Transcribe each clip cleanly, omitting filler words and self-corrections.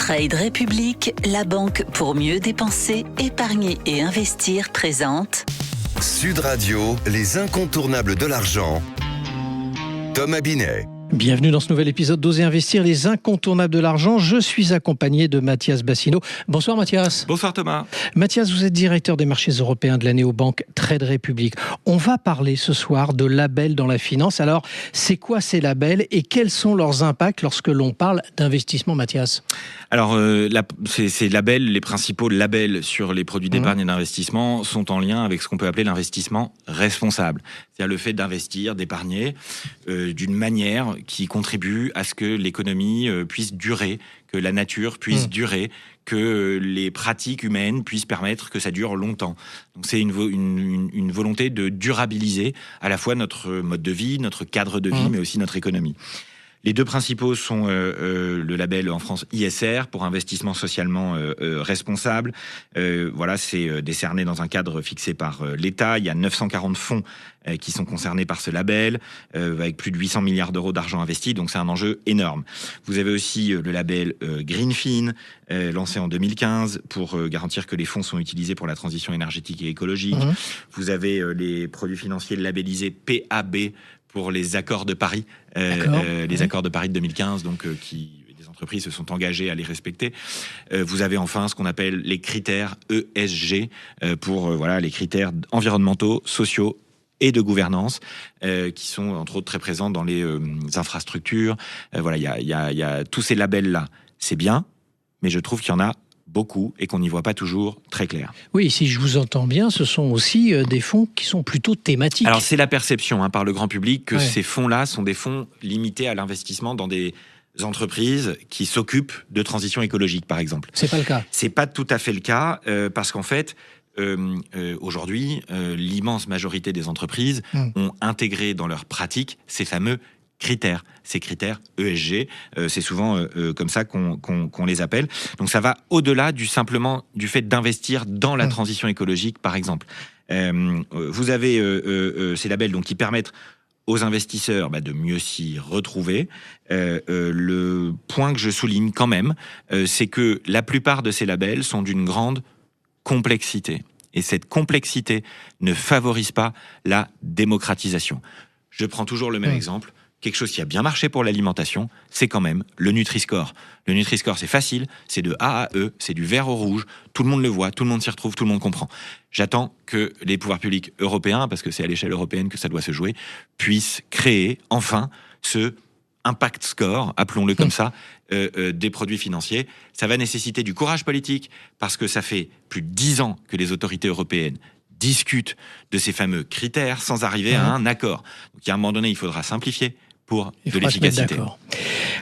Trade République, la banque pour mieux dépenser, épargner et investir présente Sud Radio, les incontournables de l'argent. Thomas Binet. Bienvenue dans ce nouvel épisode d'Oser investir, les incontournables de l'argent. Je suis accompagné de Mathias Bassino. Bonsoir Mathias. Bonsoir Thomas. Mathias, vous êtes directeur des marchés européens de la néobanque Trade République. On va parler ce soir de labels dans la finance. Alors, c'est quoi ces labels et quels sont leurs impacts lorsque l'on parle d'investissement, Mathias ? Alors, ces labels, les principaux labels sur les produits d'épargne et d'investissement sont en lien avec ce qu'on peut appeler l'investissement responsable. C'est-à-dire le fait d'investir, d'épargner d'une manière qui contribue à ce que l'économie puisse durer, que la nature puisse durer, que les pratiques humaines puissent permettre que ça dure longtemps. Donc c'est une volonté de durabiliser à la fois notre mode de vie, notre cadre de vie, mais aussi notre économie. Les deux principaux sont le label en France ISR pour investissement socialement responsable. Voilà, c'est décerné dans un cadre fixé par l'État. Il y a 940 fonds qui sont concernés par ce label, avec plus de 800 milliards d'euros d'argent investi, donc c'est un enjeu énorme. Vous avez aussi le label Greenfin, lancé en 2015 pour garantir que les fonds sont utilisés pour la transition énergétique et écologique. Vous avez les produits financiers labellisés PAB, pour les accords de Paris, les accords de Paris de 2015, donc les entreprises se sont engagées à les respecter. Vous avez enfin ce qu'on appelle les critères ESG pour les critères environnementaux, sociaux et de gouvernance, qui sont entre autres très présents dans les infrastructures. Il y a tous ces labels-là. C'est bien, mais je trouve qu'il y en a beaucoup et qu'on n'y voit pas toujours très clair. Oui, si je vous entends bien, ce sont aussi des fonds qui sont plutôt thématiques. Alors c'est la perception par le grand public que ces fonds-là sont des fonds limités à l'investissement dans des entreprises qui s'occupent de transition écologique, par exemple. C'est pas le cas. C'est pas tout à fait le cas parce qu'en fait, aujourd'hui, l'immense majorité des entreprises ont intégré dans leurs pratiques ces fameux critères, ces critères ESG, c'est souvent comme ça qu'on les appelle. Donc ça va au-delà du fait d'investir dans la transition écologique, par exemple. Vous avez ces labels donc, qui permettent aux investisseurs de mieux s'y retrouver. Le point que je souligne quand même, c'est que la plupart de ces labels sont d'une grande complexité. Et cette complexité ne favorise pas la démocratisation. Je prends toujours le même exemple. Quelque chose qui a bien marché pour l'alimentation, c'est quand même le Nutri-Score. Le Nutri-Score, c'est facile, c'est de A à E, c'est du vert au rouge, tout le monde le voit, tout le monde s'y retrouve, tout le monde comprend. J'attends que les pouvoirs publics européens, parce que c'est à l'échelle européenne que ça doit se jouer, puissent créer enfin ce Impact Score, appelons-le comme ça, des produits financiers. Ça va nécessiter du courage politique, parce que ça fait plus de 10 ans que les autorités européennes discutent de ces fameux critères sans arriver à un accord. Donc, il y a un moment donné, il faudra simplifier pour de l'efficacité.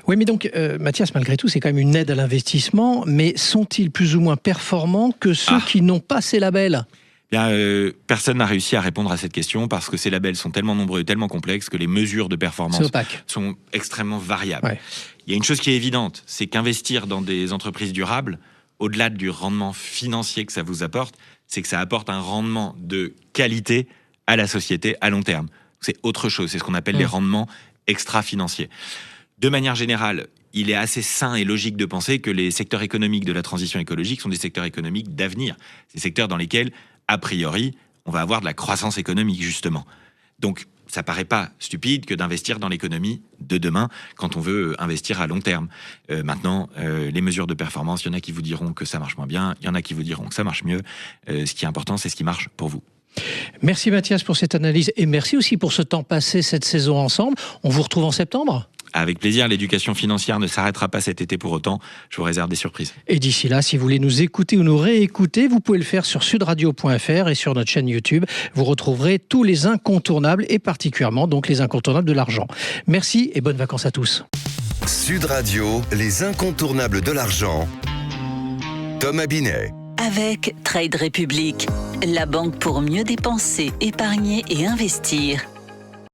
Oui, mais donc, Mathias, malgré tout, c'est quand même une aide à l'investissement, mais sont-ils plus ou moins performants que ceux qui n'ont pas ces labels ? Personne n'a réussi à répondre à cette question parce que ces labels sont tellement nombreux et tellement complexes que les mesures de performance sont extrêmement variables. Il y a une chose qui est évidente, c'est qu'investir dans des entreprises durables, au-delà du rendement financier que ça vous apporte, c'est que ça apporte un rendement de qualité à la société à long terme. C'est autre chose, c'est ce qu'on appelle les rendements extra-financiers. De manière générale, il est assez sain et logique de penser que les secteurs économiques de la transition écologique sont des secteurs économiques d'avenir. Ces secteurs dans lesquels, a priori, on va avoir de la croissance économique, justement. Donc, ça paraît pas stupide que d'investir dans l'économie de demain quand on veut investir à long terme. Maintenant, les mesures de performance, il y en a qui vous diront que ça marche moins bien, il y en a qui vous diront que ça marche mieux. Ce qui est important, c'est ce qui marche pour vous. Merci Mathias pour cette analyse et merci aussi pour ce temps passé cette saison ensemble. On vous retrouve en septembre ? Avec plaisir, l'éducation financière ne s'arrêtera pas cet été pour autant. Je vous réserve des surprises. Et d'ici là, si vous voulez nous écouter ou nous réécouter, vous pouvez le faire sur sudradio.fr et sur notre chaîne YouTube. Vous retrouverez tous les incontournables et particulièrement donc les incontournables de l'argent. Merci et bonnes vacances à tous. Sud Radio, les incontournables de l'argent. Thomas Binet. avec Trade République, la banque pour mieux dépenser, épargner et investir.